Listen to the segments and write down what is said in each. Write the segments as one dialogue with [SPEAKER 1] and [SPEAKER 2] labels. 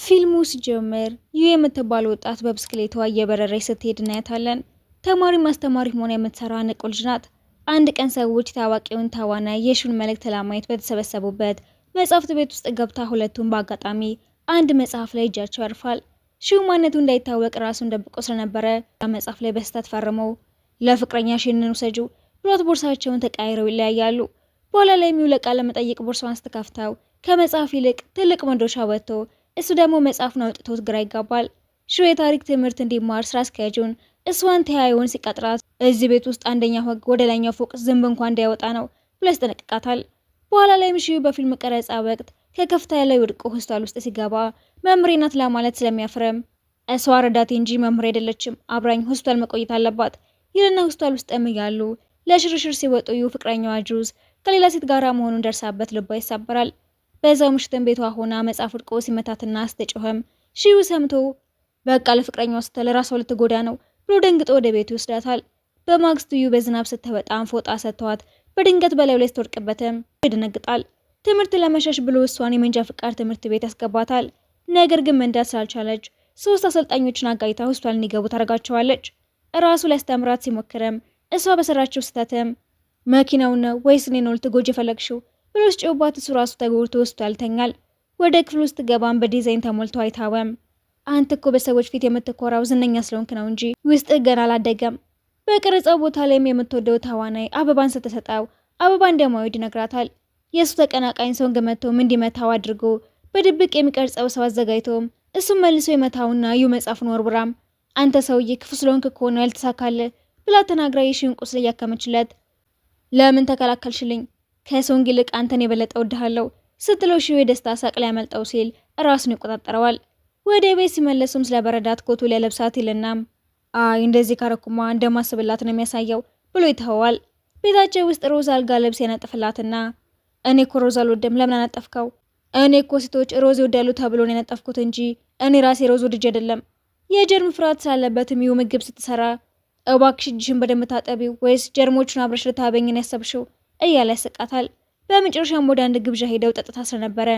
[SPEAKER 1] ፊልሙ ሲጀምር ይህ የምትባለው ወጣት በብስክሌቷ እየበረረች ስትሄድ እናያታለን። ተማሪ ማስተማሪ ሆና የምትሰራ ንቁ ልጅ ናት። አንድ ቀን ሰዎች ታዋቂውን ተዋናይ የሺውን መልእክት ለማየት በተሰበሰቡበት መጽሐፍት ቤት ውስጥ ገብታ ሁለቱም በአጋጣሚ አንድ መጽሐፍ ላይ እጃቸው ያርፋል። ሺው ማንነቱ እንዳይታወቅ ራሱን ደብቆ ስለነበረ መጽሐፍ ላይ በስህተት ፈርመው ለፍቅረኛ ሽንን ውሰጂው ብሎት ቦርሳቸውን ተቃይረው ይለያያሉ። በኋላ ላይ የሚውለ ቃለ መጠይቅ ቦርሳዋን ስትከፍተው ከመጽሐፍ ይልቅ ትልቅ መዶሻ ወጥቶ እሱ ደግሞ መጽሐፉን አውጥቶት ግራ ይጋባል። ሺው የታሪክ ትምህርት እንዲማር ስራ አስኪያጁን እሷን ተያዩን ሲቀጥራት እዚህ ቤት ውስጥ አንደኛው ህግ ወደ ላይኛው ፎቅ ዝንብ እንኳን እንዳይወጣ ነው ብሎ ያስጠነቅቃታል። በኋላ ላይም ሺው በፊልም ቀረጻ ወቅት ከከፍታ ላይ ወድቆ ሆስፒታል ውስጥ ሲገባ መምሬ ናት ለማለት ስለሚያፍረም እሷ ረዳቴ እንጂ መምሬ አይደለችም፣ አብራኝ ሆስፒታል መቆየት አለባት ይልና ሆስፒታል ውስጥ እያሉ ለሽርሽር ሲወጡ ፍቅረኛዋ ጁስ ከሌላ ሴት ጋራ መሆኑን ደርሳበት ልቧ ይሳበራል። በዛው ምሽትን ቤቷ ሆና መጽሐፍ ወድቆ ሲመታትና አስተጮኸም ሺው ሰምቶ በቃ ለፍቅረኛዋ ስትል ራሷ ልትጎዳ ነው ብሎ ደንግጦ ወደ ቤቱ ይወስዳታል። በማግስቱ በዝናብ ስትወጣም ፎጣ ሰጥቷት በድንገት በላዩ ላይ ስትወድቅበትም ይደነግጣል። ትምህርት ለመሸሽ ብሎ እሷን የመንጃ ፍቃድ ትምህርት ቤት ያስገባታል። ነገር ግን መንዳት ስላልቻለች 3 አሰልጣኞችን አጋይታ ሆስፒታል እንዲገቡ ታደርጋቸዋለች። እራሱ ሊያስተምራት ሲሞክርም እሷ በሰራችው ስህተትም መኪናው ነው ወይስ እኔ ነው ልትጎጂ የፈለግሽው ብሎ ሲጮህባት እሱ ራሱ ተጎድቶ ሆስፒታል ይተኛል። ወደ ክፍል ውስጥ ገባም በዲዛይን ተሞልቶ አይታወም። አንተ እኮ በሰዎች ፊት የምትኮራው ዝነኛ ስለሆንክ ነው እንጂ ውስጥ ገና አላደገም። በቀረጻው ቦታ ላይም የምትወደው ተዋናይ አበባን ስትሰጠው አበባ እንደማይወድ ይነግራታል። የእሱ ተቀናቃኝ ሰውን ገመቶም እንዲመታው አድርጎ በድብቅ የሚቀርጸው ሰው አዘጋጅቶም እሱም መልሶ የመታውና መጽሐፉን ወርውራም አንተ ሰውዬ ክፉ ስለሆንክ እኮ ነው ያልተሳካለ ብላ ተናግራ የሺውን ቁስል እያከመችለት ለምን ተከላከልሽልኝ ከሶንግ ይልቅ አንተን የበለጠ ወድሃለሁ ስትለው ሺው የደስታ ሳቅ ሊያመልጠው ሲል ራሱን ይቆጣጠረዋል። ወደ ቤት ሲመለሱም ስለበረዳት ኮቱ ሊያለብሳት ይልናም አይ እንደዚህ ካረኩማ እንደማስብላት ነው የሚያሳየው ብሎ ይተዋል። ቤታቸው ውስጥ ሮዝ አልጋ ልብስ ያነጥፍላትና እኔ እኮ ሮዝ አልወድም ለምን አነጠፍከው? እኔ እኮ ሴቶች ሮዝ ይወዳሉ ተብሎ ነው ያነጠፍኩት እንጂ እኔ ራሴ ሮዝ ወድጄ አይደለም። የጀርም ፍርሃት ስላለበትም ምግብ ስትሰራ እባክሽ እጅሽን በደንብ ታጠቢው ወይስ ጀርሞቹን አብረሽ ልታበኝን ያሰብሽው እያለ ያስቃታል። በመጨረሻም ወደ አንድ ግብዣ ሄደው ጠጥታ ስለነበረ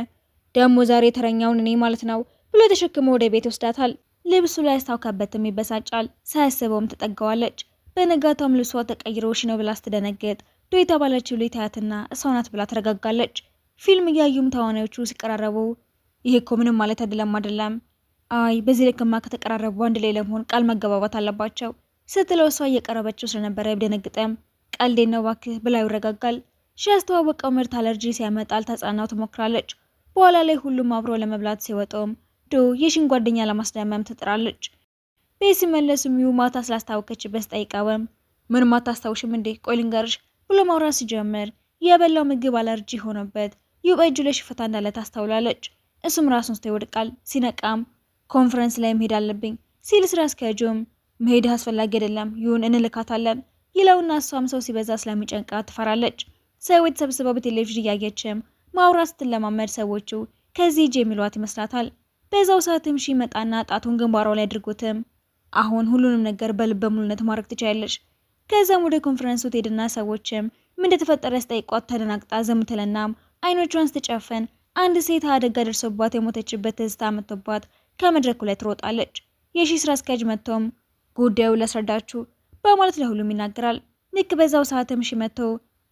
[SPEAKER 1] ደግሞ ዛሬ ተረኛውን እኔ ማለት ነው ብሎ ተሸክሞ ወደ ቤት ይወስዳታል። ልብሱ ላይ አስታውካበትም ይበሳጫል። ሳያስበውም ትጠጋዋለች። በነጋታውም ልብሷ ተቀይሮ ነው ብላ ስትደነግጥ ዶ የተባለችው ልጅ ታያትና እሷ ናት ብላ ተረጋጋለች። ፊልም እያዩም ተዋናዮቹ ሲቀራረቡ ይሄ እኮ ምንም ማለት አይደለም አይ በዚህ ልክማ ከተቀራረቡ አንድ ላይ ለመሆን ቃል መገባባት አለባቸው ስትለው እሷ እየቀረበችው ስለነበረ ቢደነግጠም ቀልዴ ነው እባክህ ብላ ይረጋጋል። ያስተዋወቀው ምርት አለርጂ ሲያመጣ ልታጽናናው ትሞክራለች። በኋላ ላይ ሁሉም አብሮ ለመብላት ሲወጡም ዶ የሺን ጓደኛ ለማስደመም ትጥራለች። ቤት ሲመለሱም ማታ ስላስታወቀችበት ጠይቀውም ምን ማታስታውሽም እንዴ ቆይ ልንገርሽ ብሎ ማውራት ሲጀምር የበላው ምግብ አለርጂ ሆኖበት በእጁ ላይ ሽፍታ እንዳለ ታስተውላለች። እሱም ራሱን ስቶ ይወድቃል። ሲነቃም ኮንፈረንስ ላይ መሄድ አለብኝ ሲል ስራ አስኪያጁም መሄድ አስፈላጊ አይደለም ይሁን እንልካታለን ይለውና እሷም ሰው ሲበዛ ስለሚጨንቃት ትፈራለች። ሰዎች ተሰብስበው በቴሌቪዥን እያየችም ማውራት ስትለማመድ ሰዎቹ ከዚህ ሂጅ የሚሏት ይመስላታል። በዛው ሰዓትም ሺ መጣና ጣቱን ግንባሯ ላይ አድርጎትም አሁን ሁሉንም ነገር በልበ ሙሉነት ማድረግ ትችያለሽ። ከዛም ወደ ኮንፈረንሱ ትሄድና ሰዎችም ምን እንደተፈጠረ ስጠይቋት ተደናግጣ ዝም ትልና አይኖቿን ስትጨፍን አንድ ሴት አደጋ ደርሶባት የሞተችበት ትዝታ መጥቶባት ከመድረኩ ላይ ትሮጣለች። የሺ ስራ አስኪያጅ መጥቶም ጉዳዩ ላስረዳችሁ በማለት ለሁሉም ይናገራል። ልክ በዛው ሰዓትም ሺ መጥቶ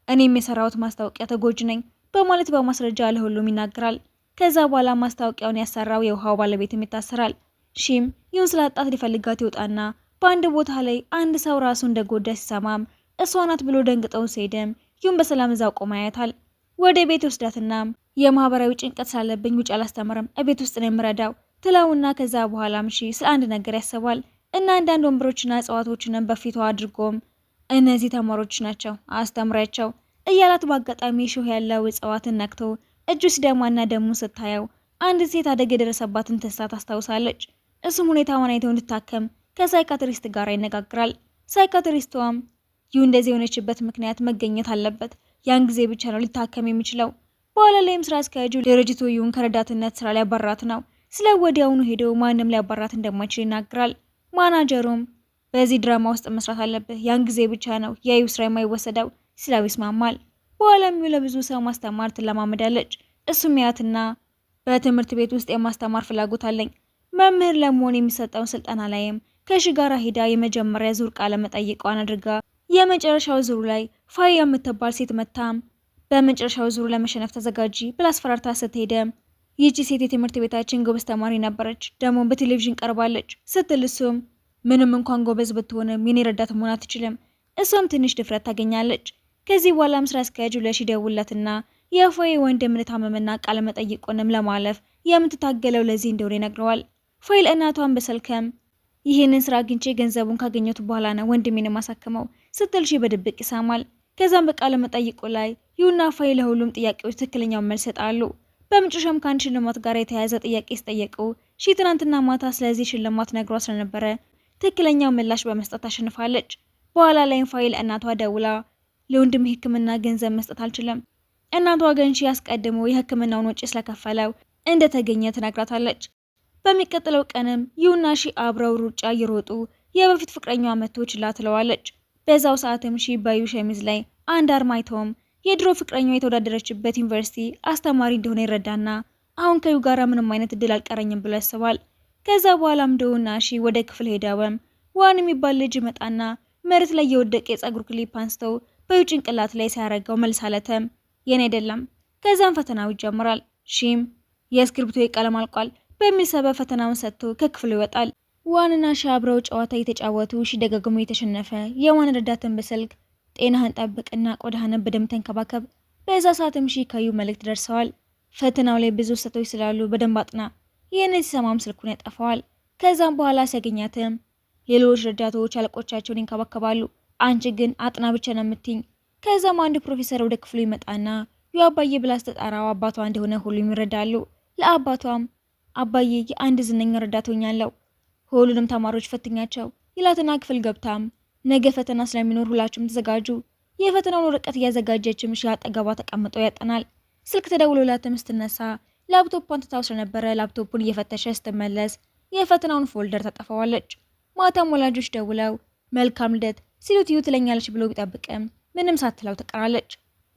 [SPEAKER 1] እኔም የሰራሁት ማስታወቂያ ተጎጂ ነኝ በማለት በማስረጃ ለሁሉም ይናገራል። ከዛ በኋላ ማስታወቂያውን ያሰራው የውሃው ባለቤትም ይታሰራል። ሺም ይሁን ስላጣት ሊፈልጋት ይወጣና በአንድ ቦታ ላይ አንድ ሰው ራሱ እንደጎዳ ሲሰማም እሷ ናት ብሎ ደንግጠው ሲሄድም ይሁን በሰላም እዛው ቆማ ያያታል። ወደ ቤት ወስዳትና የማህበራዊ ጭንቀት ስላለብኝ ውጭ አላስተምርም እቤት ውስጥ ነው የምረዳው ትላውና ከዛ በኋላም ሺ ስለ አንድ ነገር ያስባል እና አንዳንድ ወንበሮችና እጽዋቶችንም በፊቷ አድርጎም እነዚህ ተማሪዎች ናቸው አስተምራቸው እያላት በአጋጣሚ ሺህ ያለው እጽዋትን ነክቶ እጁ ሲደማና ደሙ ስታየው አንድ ሴት አደጋ የደረሰባትን ተስታ ታስታውሳለች። እሱም ሁኔታዋን አይተው እንድታከም ከሳይካትሪስት ጋር ይነጋግራል። ሳይካትሪስቷም ይሁ እንደዚህ የሆነችበት ምክንያት መገኘት አለበት ያን ጊዜ ብቻ ነው ሊታከም የሚችለው። በኋላ ላይም ስራ አስኪያጁ ድርጅቱ ይሁን ከረዳትነት ስራ ሊያባራት ነው ስለ ወዲያውኑ ሄደው ማንም ሊያባራት እንደማይችል ይናገራል። ማናጀሩም በዚህ ድራማ ውስጥ መስራት አለበት ያን ጊዜ ብቻ ነው ያዩ ስራ የማይወሰደው ሲለው ይስማማል። በኋላም ለብዙ ሰው ማስተማር ትለማመዳለች። እሱም ያትና በትምህርት ቤት ውስጥ የማስተማር ፍላጎት አለኝ። መምህር ለመሆን የሚሰጠውን ስልጠና ላይም ከሺ ጋር ሄዳ የመጀመሪያ ዙር ቃለ መጠይቋን አድርጋ የመጨረሻው ዙሩ ላይ ፋይ የምትባል ሴት መታም በመጨረሻው ዙሩ ለመሸነፍ ተዘጋጂ ብላ አስፈራርታ ስትሄደም ይህቺ ሴት የትምህርት ቤታችን ጎበዝ ተማሪ ነበረች፣ ደግሞ በቴሌቪዥን ቀርባለች ስትል እሱም ምንም እንኳን ጎበዝ ብትሆንም የኔ ረዳት መሆን አትችልም። እሷም ትንሽ ድፍረት ታገኛለች። ከዚህ በኋላም ስራ አስኪያጁ ለሺ ደውላትና የፋይ ወንድም ታመመና ቃለ መጠይቁንም ለማለፍ የምትታገለው ለዚህ እንደሆነ ይነግረዋል። ፋይል እናቷን በስልክም ይህንን ስራ አግኝቼ ገንዘቡን ካገኘሁት በኋላ ነው ወንድሜን ማሳከመው ስትል ሺ በድብቅ ይሰማል። ከዛም በቃለ መጠይቁ ላይ ይሁና ፋይል ለሁሉም ጥያቄዎች ትክክለኛውን መልስ ይሰጣሉ። በመጨረሻም ከአንድ ሽልማት ጋር የተያያዘ ጥያቄ ሲጠየቁ ሺ ትናንትና ማታ ስለዚህ ሽልማት ነግሯ ስለነበረ ትክክለኛው ምላሽ በመስጠት ታሸንፋለች። በኋላ ላይም ፋይል እናቷ ደውላ ለወንድም ሕክምና ገንዘብ መስጠት አልችልም፣ እናቷ ግን ሺ አስቀድሞ የሕክምናውን ወጪ ስለከፈለው እንደተገኘ ትነግራታለች። በሚቀጥለው ቀንም ይሁና ሺ አብረው ሩጫ እየሮጡ የበፊት ፍቅረኛዋ መጥቶ ችላ ትለዋለች። በዛው ሰዓትም ሺ ባዩ ሸሚዝ ላይ አንድ አርማ አይተውም የድሮ ፍቅረኛዋ የተወዳደረችበት ዩኒቨርሲቲ አስተማሪ እንደሆነ ይረዳና አሁን ከዩ ጋራ ምንም አይነት እድል አልቀረኝም ብሎ ያስባል። ከዛ በኋላም ደውና ሺ ወደ ክፍል ሄደውም ዋን የሚባል ልጅ መጣና መሬት ላይ የወደቀ የፀጉር ክሊፕ አንስተው በዩ ጭንቅላት ላይ ሲያረጋው መልሳለተም የኔ አይደለም። ከዛም ፈተናው ይጀምራል። ሺም የእስክሪብቶ ቀለም አልቋል በሚል ሰበብ ፈተናውን ሰጥቶ ከክፍሉ ይወጣል። ዋንና ሺ አብረው ጨዋታ እየተጫወቱ ሺ ደጋግሞ የተሸነፈ የዋን ረዳትን በስልክ ጤናህን ጠብቅና ቆዳህን በደንብ ተንከባከብ። በዛ ሰዓትም ሺ ከዩ መልእክት ደርሰዋል። ፈተናው ላይ ብዙ ስህተቶች ስላሉ በደንብ አጥና። ይህንን ሲሰማም ስልኩን ያጠፋዋል። ከዛም በኋላ ሲያገኛትም ሌሎች ረዳቶች አለቆቻቸውን ይንከባከባሉ፣ አንቺ ግን አጥና ብቻ ነው የምትይኝ። ከዛም አንድ ፕሮፌሰር ወደ ክፍሉ ይመጣና አባዬ ብላ ስትጠራው አባቷ እንደሆነ ሁሉም ይረዳሉ። ለአባቷም አባዬ የአንድ ዝነኛ ረዳት ሆኛለሁ፣ ሁሉንም ተማሪዎች ፈትኛቸው ይላትና ክፍል ገብታም ነገ ፈተና ስለሚኖር ሁላችሁም ተዘጋጁ። የፈተናውን ወረቀት እያዘጋጀችም ሺ አጠገቧ ተቀምጦ ያጠናል። ስልክ ተደውሎላትም ስትነሳ ላፕቶፑን ትታው ስለነበረ ላፕቶፑን እየፈተሸ ስትመለስ የፈተናውን ፎልደር ታጠፋዋለች። ማታም ወላጆች ደውለው መልካም ልደት ሲሉት ዩ ትለኛለች ብሎ ቢጠብቅም ምንም ሳትለው ትቀራለች።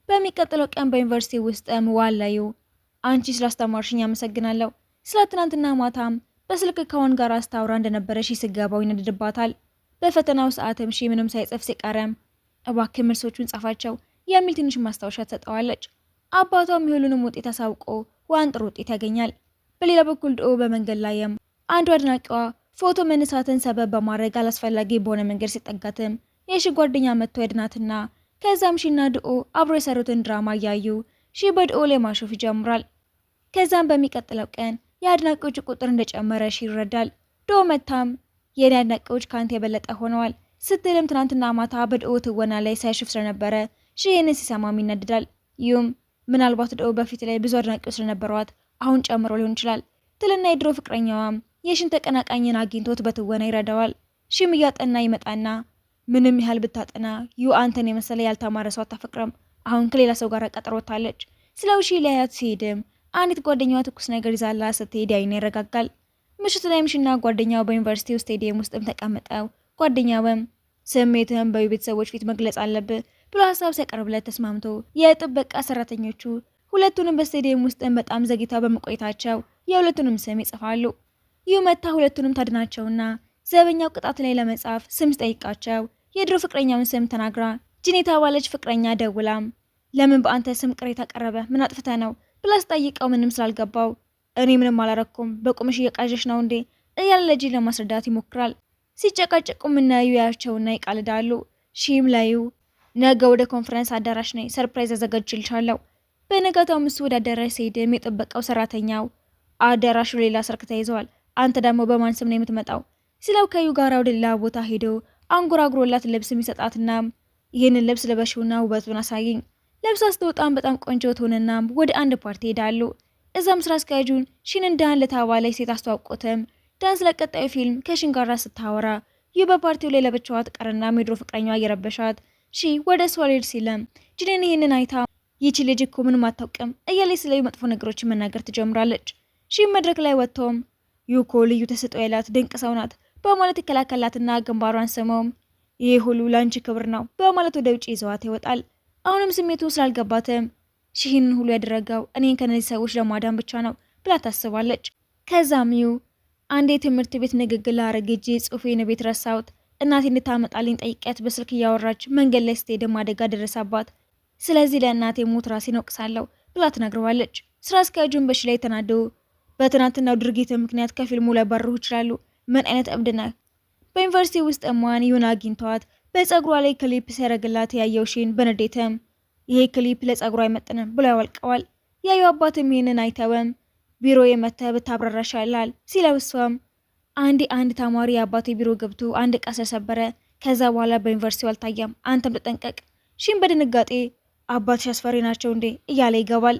[SPEAKER 1] በሚቀጥለው ቀን በዩኒቨርሲቲ ውስጥም ዋላዩ አንቺ ስላስተማርሽኝ አመሰግናለሁ፣ ስለ ትናንትና ማታም በስልክ ከዋን ጋር አስታውራ እንደነበረ ሺ ስገባው ይነድድባታል። በፈተናው ሰዓትም ሺ ምንም ሳይጽፍ ሲቀረም እባክህ መልሶቹን ጻፋቸው የሚል ትንሽ ማስታወሻ ትሰጠዋለች። አባቷም የሁሉንም ውጤት አሳውቆ ዋን ጥሩ ውጤት ያገኛል። በሌላ በኩል ድኦ በመንገድ ላይም አንዱ አድናቂዋ ፎቶ መነሳትን ሰበብ በማድረግ አላስፈላጊ በሆነ መንገድ ሲጠጋትም የሺ ጓደኛ መጥቶ ያድናትና ከዛም ሺና ድኦ አብሮ የሰሩትን ድራማ እያዩ ሺ በድኦ ላይ ማሾፍ ይጀምራል። ከዛም በሚቀጥለው ቀን የአድናቂዎች ቁጥር እንደጨመረ ሺ ይረዳል። ድኦ መታም የኔ አድናቂዎች ካንተ የበለጠ ሆነዋል ስትልም ትናንትና ማታ በድኦ ትወና ላይ ሳይሽፍ ስለነበረ ሺ ይህንን ሲሰማም ይነድዳል። ይሁም ምናልባት ድኦ በፊት ላይ ብዙ አድናቂዎች ስለነበሯት አሁን ጨምሮ ሊሆን ይችላል ትልና የድሮ ፍቅረኛዋም የሽን ተቀናቃኝን አግኝቶት በትወና ይረዳዋል። ሺም እያጠና ይመጣና ምንም ያህል ብታጠና ዩ አንተን የመሰለ ያልተማረ ሰው አታፈቅረም፣ አሁን ከሌላ ሰው ጋር ቀጠሮታለች። ስለው ሺ ሊያያት ሲሄድም አንዲት ጓደኛዋ ትኩስ ነገር ይዛላ ስትሄድ አይኑ ይረጋጋል። ምሽት ላይም ሺና ጓደኛው በዩኒቨርሲቲው ስቴዲየም ውስጥም ተቀምጠው ጓደኛውም ስሜትህን በቤተሰቦች ፊት መግለጽ አለብህ ብሎ ሀሳብ ሲያቀርብለት ተስማምቶ የጥበቃ ሰራተኞቹ ሁለቱንም በስቴዲየም ውስጥም በጣም ዘግይተው በመቆየታቸው የሁለቱንም ስም ይጽፋሉ። ይህ መታ ሁለቱንም ታድናቸውና ዘበኛው ቅጣት ላይ ለመጻፍ ስም ሲጠይቃቸው የድሮ ፍቅረኛውን ስም ተናግራ ጂን የተባለች ፍቅረኛ ደውላም ለምን በአንተ ስም ቅሬታ ቀረበ ምን አጥፍተ ነው ብላ ስጠይቀው ምንም ስላልገባው እኔ ምንም አላረኩም በቁምሽ እየቃዠሽ ነው እንዴ እያለ ለጂን ለማስረዳት ይሞክራል። ሲጨቃጨቁም እናዩ ያቸውና ይቃልዳሉ። ሺም ላዩ ነገ ወደ ኮንፈረንስ አዳራሽ ነኝ ሰርፕራይዝ አዘጋጅልሻለሁ። በነጋታው እሱ ወደ አዳራሽ ሲሄድም የጥበቃው ሰራተኛው አዳራሹ ሌላ ሰርክ ተይዘዋል፣ አንተ ደግሞ በማን ስም ነው የምትመጣው ስለው ከዩ ጋር ወደ ሌላ ቦታ ሄዶ አንጎራጉሮላት ልብስ የሚሰጣትና ይህንን ልብስ ልበሽውና ውበቱን አሳይኝ ለብሳ ስትወጣም በጣም ቆንጆ ትሆንና ወደ አንድ ፓርቲ ሄዳሉ። እዛም ስራ አስኪያጁን ሺን ዳን ለተባለች ሴት አስተዋውቆትም ዳን ስለቀጣዩ ፊልም ከሺን ጋር ስታወራ ይህ በፓርቲው ላይ ለብቻዋ ትቀርና የድሮ ፍቅረኛዋ እየረበሻት ሺ ወደ እሷ ሊሄድ ሲለም ጂንን ይህንን አይታ ይቺ ልጅ እኮ ምንም አታውቅም እያለች ስለ መጥፎ ነገሮችን መናገር ትጀምራለች። ሺ መድረክ ላይ ወጥቶም ዩኮ ልዩ ተሰጥኦ ያላት ድንቅ ሰው ናት በማለት ይከላከላትና ግንባሯን ስመውም ይህ ሁሉ ላንቺ ክብር ነው በማለት ወደ ውጭ ይዘዋት ይወጣል። አሁንም ስሜቱ ስላልገባትም ሺህን ሁሉ ያደረገው እኔን ከነዚህ ሰዎች ለማዳን ብቻ ነው ብላ ታስባለች። ከዛም ዩ አንዴ ትምህርት ቤት ንግግር ላረግ እጄ ጽሑፌን ቤት ረሳሁት፣ እናቴ እንድታመጣልኝ ጠይቂያት በስልክ እያወራች መንገድ ላይ ስትሄድም አደጋ ደረሰባት፣ ስለዚህ ለእናቴ ሞት ራሴን ወቅሳለሁ ብላ ትነግረዋለች። ስራ አስኪያጁን በሺ ላይ ተናደው በትናንትናው ድርጊት ምክንያት ከፊልሙ ሊያባርሩ ይችላሉ፣ ምን አይነት እብድ ነህ? በዩኒቨርሲቲ ውስጥ እሟን ዩን አግኝተዋት በፀጉሯ ላይ ክሊፕ ሲያደርግላት ያየው ሺን በንዴትም ይሄ ክሊፕ ለፀጉሯ አይመጥንም ብሎ ያወልቀዋል። ያየው አባትም ይህንን አይተወም ቢሮ የመተህ ብታብራራ ይሻላል ሲለው እሷም አንድ ተማሪ የአባቴ ቢሮ ገብቶ አንድ ዕቃ ስለሰበረ ከዛ በኋላ በዩኒቨርሲቲው አልታየም፣ አንተም ተጠንቀቅ። ሺን በድንጋጤ አባትሽ አስፈሪ ናቸው እንዴ እያለ ይገባል።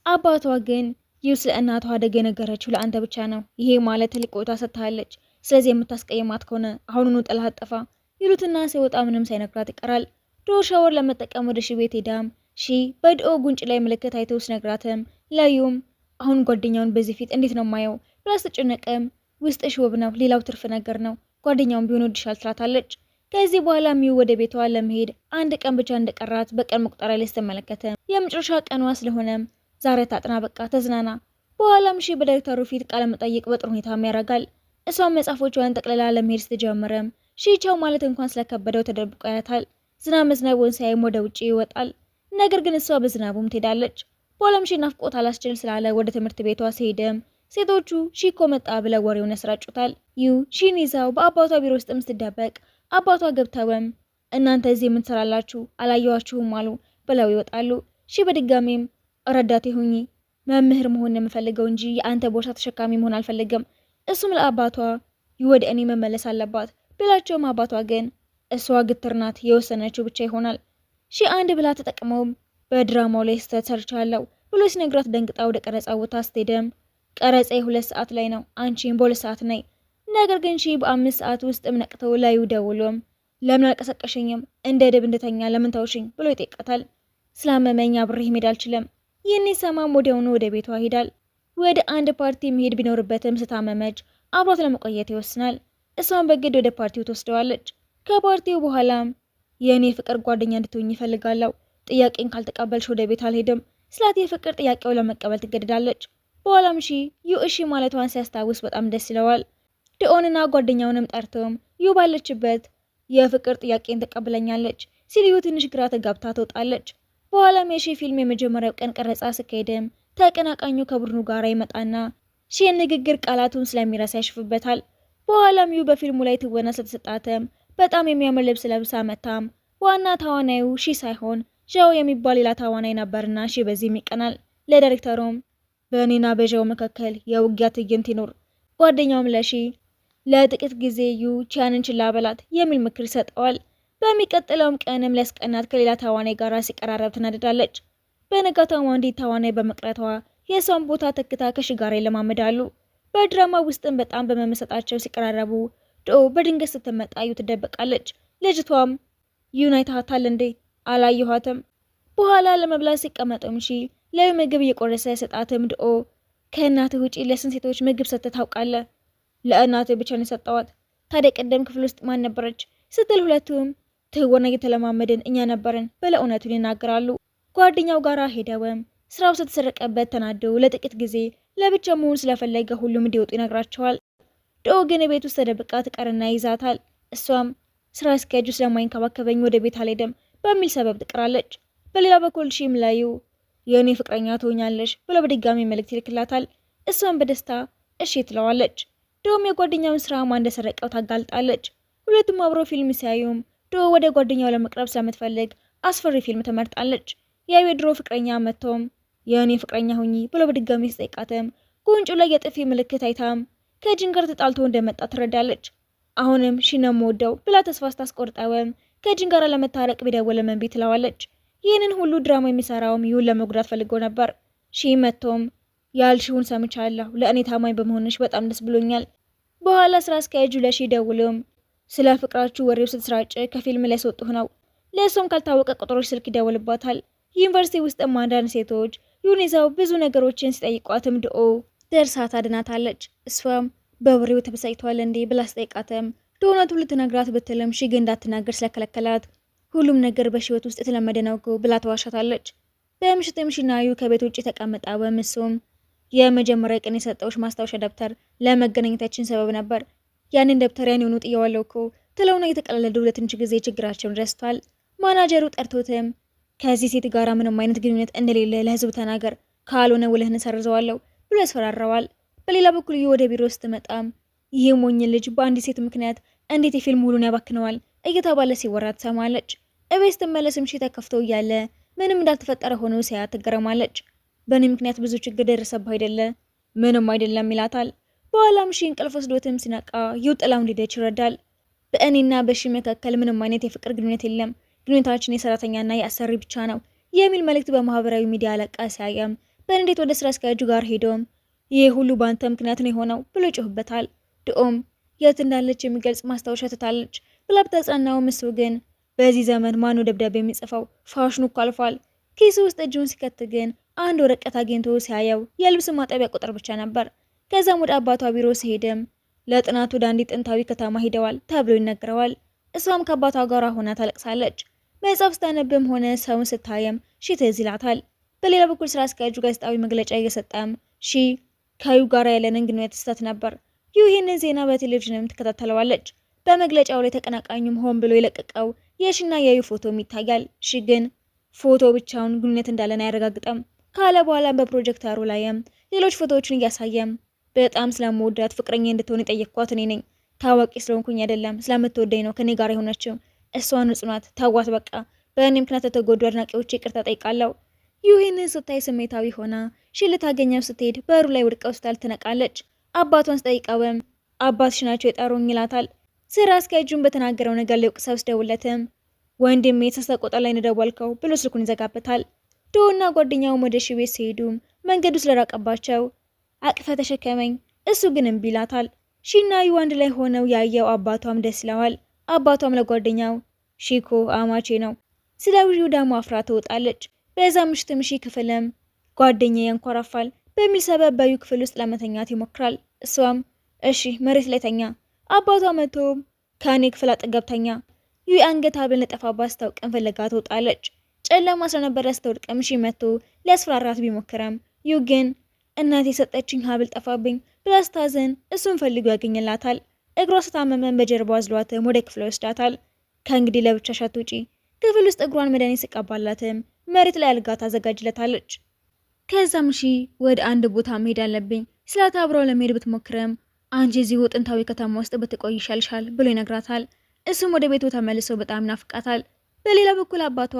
[SPEAKER 1] አባቷ ግን ይህ ስለ እናቷ አደጋ የነገረችው ለአንተ ብቻ ነው፣ ይሄ ማለት ትልቅ ቦታ ሰጥታለች፣ ስለዚህ የምታስቀይማት ከሆነ አሁኑኑ ጥላት ጠፋ ይሉትና ሲወጣ ምንም ሳይነግራት ይቀራል። ዶ ሻወር ለመጠቀም ወደ ሺ ቤት ሄዳም ሺ በድኦ ጉንጭ ላይ ምልክት አይተው ሲነግራትም ላዩም አሁን ጓደኛውን በዚህ ፊት እንዴት ነው ማየው ብላ ስትጨነቅም ውስጥሽ ውብ ነው፣ ሌላው ትርፍ ነገር ነው፣ ጓደኛውን ቢሆን ወድሻል ትላታለች። ከዚህ በኋላ ሚው ወደ ቤቷ ለመሄድ አንድ ቀን ብቻ እንደቀራት በቀን መቁጠሪያ ላይ ስትመለከተ የመጨረሻ ቀኗ ስለሆነም ዛሬ ታጥና በቃ ተዝናና። በኋላም ሺ በዳይሬክተሩ ፊት ቃለ መጠይቅ በጥሩ ሁኔታም ያደርጋል። እሷም መጽሐፎቿን ጠቅልላ ለመሄድ ስትጀምርም ሺ ቻው ማለት እንኳን ስለከበደው ተደብቆ ያያታል። ዝናብ መዝነቡን ሳይም ወደ ውጪ ይወጣል። ነገር ግን እሷ በዝናቡም ትሄዳለች። በኋላም ሺ ናፍቆት አላስችል ስላለ ወደ ትምህርት ቤቷ ሲሄድም ሴቶቹ ሺኮ መጣ ብለው ወሬውን ያስራጩታል። ዩ ሺን ይዛው በአባቷ ቢሮ ውስጥም ስትደበቅ አባቷ ገብተውም እናንተ እዚህ የምትሰራላችሁ አላየዋችሁም አሉ ብለው ይወጣሉ። ሺ በድጋሚም ረዳቴ ሁኚ፣ መምህር መሆን የምፈልገው እንጂ የአንተ ቦርሳ ተሸካሚ መሆን አልፈልግም። እሱም ለአባቷ ወደ እኔ መመለስ አለባት ብላቸውም አባቷ ግን እሷ ግትር ናት፣ የወሰነችው ብቻ ይሆናል። ሺ አንድ ብላ ተጠቅመውም በድራማው ላይ ስህተት ሰርቻለሁ ብሎ ሲነግራት ደንግጣ ወደ ቀረጻ ቦታ ስትሄድም ቀረጻ 2 ሰዓት ላይ ነው፣ አንቺም በ2 ሰዓት ነይ። ነገር ግን ሺ በ5 ሰዓት ውስጥም ነቅተው ላዩ ደውሎም ለምን አልቀሰቀሽኝም? እንደ ደብ እንደተኛ ለምን ታውሽኝ ብሎ ይጠይቃታል። ስላመመኝ አብሬህ መሄድ አልችልም። ይህን ሰማም ወዲያውኑ ወደ ቤቷ ይሄዳል። ወደ አንድ ፓርቲ መሄድ ቢኖርበትም ስታመመች አብሯት ለመቆየት ይወስናል። እሷን በግድ ወደ ፓርቲው ትወስደዋለች። ከፓርቲው በኋላም የእኔ ፍቅር ጓደኛ እንድትሆኝ ይፈልጋለሁ፣ ጥያቄን ካልተቀበልሽ ወደ ቤት አልሄድም ስላት የፍቅር ጥያቄው ለመቀበል ትገደዳለች። በኋላም ሺ ዩ እሺ ማለቷን ሲያስታውስ በጣም ደስ ይለዋል። ድኦንና ጓደኛውንም ጠርቶም ዩ ባለችበት የፍቅር ጥያቄን ተቀብለኛለች ሲል ዩ ትንሽ ግራ ተጋብታ ትወጣለች። በኋላም የሺ ፊልም የመጀመሪያው ቀን ቀረጻ ሲካሄድም ተቀናቃኙ ከቡድኑ ጋር ይመጣና ሺ የንግግር ቃላቱን ስለሚረሳ ያሽፍበታል። በኋላም ዩ በፊልሙ ላይ ትወና ስለተሰጣተም በጣም የሚያምር ልብስ ለብሳ መታም ዋና ተዋናዩ ሺ ሳይሆን ዣው የሚባል ሌላ ተዋናይ ነበርና ሺ በዚህም ይቀናል። ለዳይሬክተሩም በእኔና በዣው መካከል የውጊያ ትዕይንት ይኖር፣ ጓደኛውም ለሺ ለጥቂት ጊዜ ዩ ቻንን ችላ በላት የሚል ምክር ይሰጠዋል። በሚቀጥለውም ቀንም ለስቀናት ከሌላ ተዋናይ ጋር ሲቀራረብ ትናደዳለች። በነጋታው አንዲት ተዋናይ በመቅረቷ የሷን ቦታ ተክታ ከሺ ጋር ይለማመዳሉ። በድራማ ውስጥም በጣም በመመሰጣቸው ሲቀራረቡ ዶ በድንገት ስትመጣ ዩ ትደበቃለች። ልጅቷም ዩን አይተሃታል እንዴ? አላየኋትም። በኋላ ለመብላት ሲቀመጡም ሺ ለዩ ምግብ እየቆረሰ ሰጣትም ድኦ ከእናትህ ውጪ ለስንት ሴቶች ምግብ ሰጥተህ ታውቃለህ? ለእናትህ ብቻ ነው የሰጠዋት። ታዲያ ቀደም ክፍል ውስጥ ማን ነበረች ስትል ሁለቱም ትወና እየተለማመድን እኛ ነበርን ብለው እውነቱን ይናገራሉ። ጓደኛው ጋር ሄደውም ስራው ስትሰረቀበት ተናደው ለጥቂት ጊዜ ለብቻ መሆን ስለፈለገ ሁሉም እንዲወጡ ይነግራቸዋል። ድኦ ግን ቤት ውስጥ ተደብቃ ትቀርና ይዛታል። እሷም ስራ አስኪያጁ ስለማይንከባከበኝ ወደ ቤት አልሄድም በሚል ሰበብ ትቀራለች። በሌላ በኩል ሺም ላዩ የእኔ ፍቅረኛ ትሆኛለሽ ብሎ በድጋሚ መልእክት ይልክላታል። እሷም በደስታ እሺ ትለዋለች። ዶም የጓደኛውን ስራ ማን እንደሰረቀው ታጋልጣለች። ሁለቱም አብሮ ፊልም ሲያዩም ዶ ወደ ጓደኛው ለመቅረብ ስለምትፈልግ አስፈሪ ፊልም ትመርጣለች። ያው የድሮ ፍቅረኛ መጥቶም የእኔ ፍቅረኛ ሁኚ ብሎ በድጋሚ ሲጠይቃትም ጉንጩ ላይ የጥፊ ምልክት አይታም ከጂን ጋር ተጣልቶ እንደመጣ ትረዳለች። አሁንም ሺ ነው የምወደው ብላ ተስፋ ስታስቆርጠውም ከጂን ጋር ለመታረቅ ቢደወልም እምቢ ትለዋለች። ይህንን ሁሉ ድራማ የሚሰራውም ይሁን ለመጉዳት ፈልጎ ነበር። ሺ መጥቶም ያልሽውን ሰምቻለሁ፣ ለእኔ ታማኝ በመሆንሽ በጣም ደስ ብሎኛል። በኋላ ስራ አስኪያጁ ለሺ ደውሎም ስለ ፍቅራችሁ ወሬው ስትስራጭ ከፊልም ላይ ስወጡህ ነው። ለእሷም ካልታወቀ ቁጥሮች ስልክ ይደውልባታል። ዩኒቨርሲቲ ውስጥም አንዳንድ ሴቶች ይሁን ይዘው ብዙ ነገሮችን ሲጠይቋትም ድኦ ደርሳ ታድናታለች። እሷም በወሬው ተበሳጭቷል እንዴ ብላ ስጠይቃትም ዶናቱ ልትነግራት ብትልም ሺ ግን እንዳትናገር ስለከለከላት ሁሉም ነገር በህይወት ውስጥ የተለመደ ነው ብላ ተዋሻታለች። በምሽትም ሺና ዩ ከቤት ውጭ ተቀምጣ በምሱም የመጀመሪያ ቀን የሰጠውሽ ማስታወሻ ደብተር ለመገናኘታችን ሰበብ ነበር። ያንን ደብተር ያኔውኑ ጥየዋለሁ እኮ ትለውና የተቀለለ ለትንሽ ጊዜ ችግራቸውን ረስቷል። ማናጀሩ ጠርቶትም ከዚህ ሴት ጋር ምንም አይነት ግንኙነት እንደሌለ ለህዝብ ተናገር፣ ካልሆነ ውልህን ሰርዘዋለሁ ብሎ ያስፈራራዋል። በሌላ በኩል ወደ ቢሮ ስትመጣም ይሄ ሞኝ ልጅ በአንድ ሴት ምክንያት እንዴት የፊልም ሙሉን ያባክነዋል እየተባለ ሲወራ ትሰማለች። እቤት ስትመለስም ሺ ተከፍተው እያለ ምንም እንዳልተፈጠረ ሆኖ ሲያያት ትገረማለች። በእኔ ምክንያት ብዙ ችግር ደረሰብህ አይደለ? ምንም አይደለም ይላታል። በኋላም ሺ እንቅልፍ ወስዶትም ሲነቃ ይውጥላውን ሊደች ይረዳል። በእኔና በሺ መካከል ምንም አይነት የፍቅር ግንኙነት የለም፣ ግንኙነታችን የሰራተኛና የአሰሪ ብቻ ነው የሚል መልእክት በማህበራዊ ሚዲያ ለቃ ሲያየም በእንዴት ወደ ስራ አስኪያጁ ጋር ሄዶም ይሄ ሁሉ በአንተ ምክንያት ነው የሆነው ብሎ ይጮህበታል። ድኦም የት እንዳለች የሚገልጽ ማስታወሻ ትታለች ብላ ብታጽናናውም እሱ ግን በዚህ ዘመን ማኑ ደብዳቤ የሚጽፈው ፋሽኑ እኮ አልፏል። ኪሱ ውስጥ እጁን ሲከት ግን አንድ ወረቀት አግኝቶ ሲያየው የልብስ ማጠቢያ ቁጥር ብቻ ነበር። ከዛም ወደ አባቷ ቢሮ ሲሄድም ለጥናት ወደ አንዲት ጥንታዊ ከተማ ሄደዋል ተብሎ ይነገረዋል። እሷም ከአባቷ ጋር ሆና ታለቅሳለች። መጽሐፍ ስታነብም ሆነ ሰውን ስታየም ሺ ትዝ ይላታል። በሌላ በኩል ስራ አስኪያጁ ጋዜጣዊ መግለጫ እየሰጠም ሺ ከዩ ጋር ያለንን ግንኙነት ስህተት ነበር። ይህንን ዜና በቴሌቪዥንም ትከታተለዋለች። በመግለጫው ላይ ተቀናቃኙም ሆን ብሎ የለቀቀው የሺና የዩ ፎቶም ይታያል። ሺ ግን ፎቶ ብቻውን ግንኙነት እንዳለን አያረጋግጥም ካለ በኋላ በፕሮጀክተሩ ላይም ሌሎች ፎቶዎችን እያሳየም በጣም ስለምወዳት ፍቅረኛ እንድትሆን የጠየቅኳት እኔ ነኝ። ታዋቂ ስለሆንኩኝ አይደለም ስለምትወደኝ ነው ከኔ ጋር የሆነችው። እሷን ንጹናት ታዋት በቃ በእኔ ምክንያት የተጎዱ አድናቂዎች ይቅርታ ጠይቃለሁ። ይህንን ስታይ ስሜታዊ ሆና ሺ ልታገኘው ስትሄድ በሩ ላይ ወድቀው ስታል ትነቃለች። አባቷን ስጠይቀውም አባትሽ ናቸው የጠሩኝ ይላታል። ስራ አስኪያጁን በተናገረው ነገር ላይ ወቅሰው ስደውለትም ወንድሜ ተሰቆጣ ላይ እንደደወልከው ብሎ ስልኩን ይዘጋበታል። ዶና ጓደኛውም ወደ ሺ ቤት ሲሄዱ መንገዱ ስለራቀባቸው አቅፈ ተሸከመኝ እሱ ግን እምቢ ይላታል። ሺና ዩ አንድ ላይ ሆነው ያየው አባቷም ደስ ይለዋል። አባቷም ለጓደኛው ሺኮ አማቼ ነው ስለ ውዩ ደግሞ አፍራ ትወጣለች። በዛ ምሽትም ሺ ክፍልም ጓደኛዬ ያንኮራፋል በሚል ሰበብ በዩ ክፍል ውስጥ ለመተኛት ይሞክራል። እሷም እሺ መሬት ላይ ተኛ። አባቷ መቶ ከኔ ክፍል አጠገብ ተኛ። ዩ አንገት ሐብል ነጠፋባት ስታውቅም ፍለጋ ትወጣለች። ጨለማ ስለነበረ ስትወድቅም ሺ መቶ ሊያስፈራራት ቢሞክረም ዩ ግን እናቴ የሰጠችኝ ሐብል ጠፋብኝ ብላ ስታዝን እሱን ፈልጎ ያገኝላታል። እግሯ ስታመመን በጀርባዋ አዝሏትም ወደ ክፍል ወስዳታል። ከእንግዲህ ለብቻሽ አትውጪ። ክፍል ውስጥ እግሯን መድኃኒት ስቀባላትም መሬት ላይ አልጋ ታዘጋጅለታለች። ከዛም ሺ ወደ አንድ ቦታ መሄድ አለብኝ ስላት አብረው ለመሄድ ብትሞክርም አንቺ እዚሁ ጥንታዊ ከተማ ውስጥ ብትቆይ ይሻልሻል ብሎ ይነግራታል። እሱም ወደ ቤቱ ተመልሶ በጣም ናፍቃታል። በሌላ በኩል አባቷ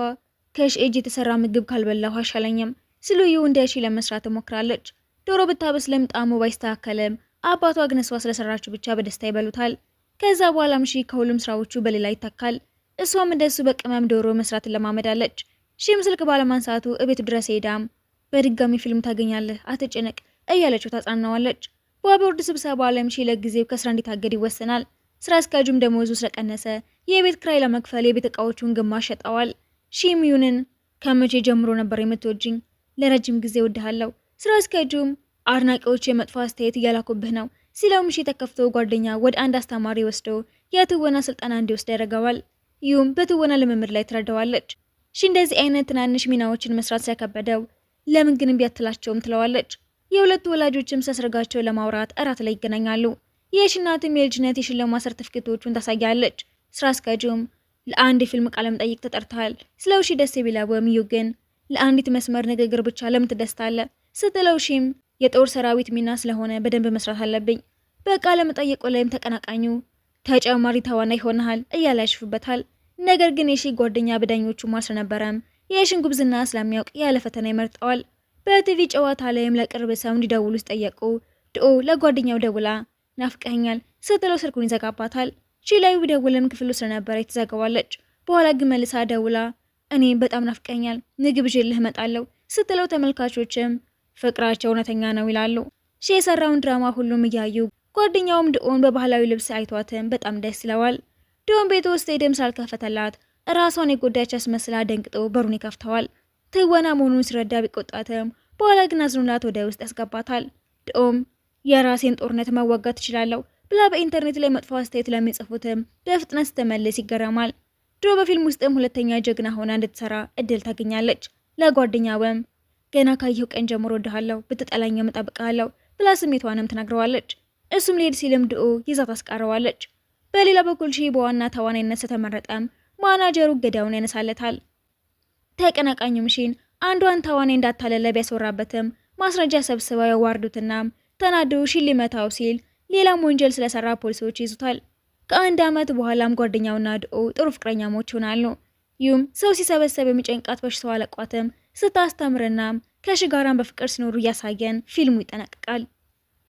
[SPEAKER 1] ከሺ እጅ የተሰራ ምግብ ካልበላሁ አሻለኝም ስሉ ዩ እንደ ሺ ለመስራት ትሞክራለች። ዶሮ ብታበስልም ጣዕሙ ባይስተካከልም አባቷ ግን እሷ ስለሰራችው ብቻ በደስታ ይበሉታል። ከዛ በኋላም ሺ ከሁሉም ስራዎቹ በሌላ ይተካል። እሷም እንደሱ በቅመም ዶሮ መስራትን ለማመዳለች። ሺም ስልክ ባለማንሳቱ እቤቱ ድረስ ሄዳም በድጋሚ ፊልም ታገኛለህ አትጨነቅ እያለችው ታጽናናዋለች። በቦርድ ስብሰባ ላይም ሺ ለጊዜው ከስራ እንዲታገድ ይወሰናል። ስራ አስኪያጁም ደሞዙ ስለቀነሰ የቤት ክራይ ለመክፈል የቤት እቃዎቹን ግማሽ ሸጠዋል። ሺም ዩንን ከመቼ ጀምሮ ነበር የምትወጂኝ? ለረጅም ጊዜ ወድሃለሁ። ስራ አስኪያጁም አድናቂዎች የመጥፎ አስተያየት እያላኩብህ ነው ሲለውም ሺ ተከፍቶ ጓደኛ ወደ አንድ አስተማሪ ወስዶ የትወና ስልጠና እንዲወስድ ያደርገዋል። ዩም በትወና ልምምድ ላይ ትረዳዋለች። ሺ እንደዚህ አይነት ትናንሽ ሚናዎችን መስራት ሲያከበደው ለምን ግን እምቢ አትላቸውም ትለዋለች። የሁለቱ ወላጆችም ስለሰርጋቸው ለማውራት እራት ላይ ይገናኛሉ። የሺ እናትም የልጅነት የሽልማት ሰርተፍኬቶቹን ታሳያለች። ስራ አስኪያጁም ለአንድ የፊልም ቃለ መጠይቅ ተጠርተሃል ስለው ሺ ደስ ቢለውም ዩ ግን ለአንዲት መስመር ንግግር ብቻ ለምን ትደስታለህ ስትለው ሺም የጦር ሰራዊት ሚና ስለሆነ በደንብ መስራት አለብኝ። በቃለ መጠይቁ ላይም ተቀናቃኙ ተጨማሪ ተዋናይ ሆነሃል እያለ ያሽፉበታል። ነገር ግን የሺ ጓደኛ በዳኞቹ ማስረ ነበረም የሺን ጉብዝና ስለሚያውቅ ያለ ፈተና ይመርጠዋል። በቲቪ ጨዋታ ላይም ለቅርብ ሰው እንዲደውሉ ሲጠየቁ ድኦ ለጓደኛው ደውላ ናፍቀኛል ስትለው ስልኩን ይዘጋባታል። ሺ ላይ ቢደውልም ክፍሉ ስለነበረ ትዘጋዋለች። በኋላ ግን መልሳ ደውላ እኔ በጣም ናፍቀኛል ምግብ ይዤልህ እመጣለሁ ስትለው ተመልካቾችም ፍቅራቸው እውነተኛ ነው ይላሉ። ሺ የሰራውን ድራማ ሁሉም እያዩ ጓደኛውም ድኦን በባህላዊ ልብስ አይቷትም በጣም ደስ ይለዋል። ድኦን ቤት ውስጥ ሄደም ሳልከፈተላት ራሷን የጎዳች አስመስላ ደንቅጦ በሩን ይከፍተዋል። ትወና መሆኑን ሲረዳ ቢቆጣትም በኋላ ግን አዝኖላት ወደ ውስጥ ያስገባታል። ድኦም የራሴን ጦርነት መዋጋት እችላለሁ ብላ በኢንተርኔት ላይ መጥፎ አስተያየት ለሚጽፉትም በፍጥነት ስትመልስ ይገረማል። ድሮ በፊልም ውስጥም ሁለተኛ ጀግና ሆና እንድትሰራ እድል ታገኛለች። ለጓደኛውም ገና ካየሁ ቀን ጀምሮ እወድሃለሁ፣ ብትጠላኝ እጠብቅሃለሁ ብላ ስሜቷንም ትነግረዋለች። እሱም ሊሄድ ሲልም ድኡ ይዛ ታስቀረዋለች። በሌላ በኩል ሺ በዋና ተዋናይነት ስለተመረጠም ማናጀሩ ገዳውን ያነሳለታል። ተቀናቃኙም ሺን አንዷን ተዋናይ እንዳታለለ ቢያስወራበትም ማስረጃ ሰብስበው ያዋርዱትና ተናደው ሺን ሊመታው ሲል ሌላም ወንጀል ስለሰራ ፖሊሶች ይዙታል። ከአንድ ዓመት በኋላም ጓደኛውና ድኡ ጥሩ ፍቅረኛሞች ይሆናሉ። ይሁም ሰው ሲሰበሰብ የሚጨንቃት በሽታው አለቋትም ስታስተምርና ከሺ ጋራም በፍቅር ሲኖሩ እያሳየን ፊልሙ ይጠናቀቃል።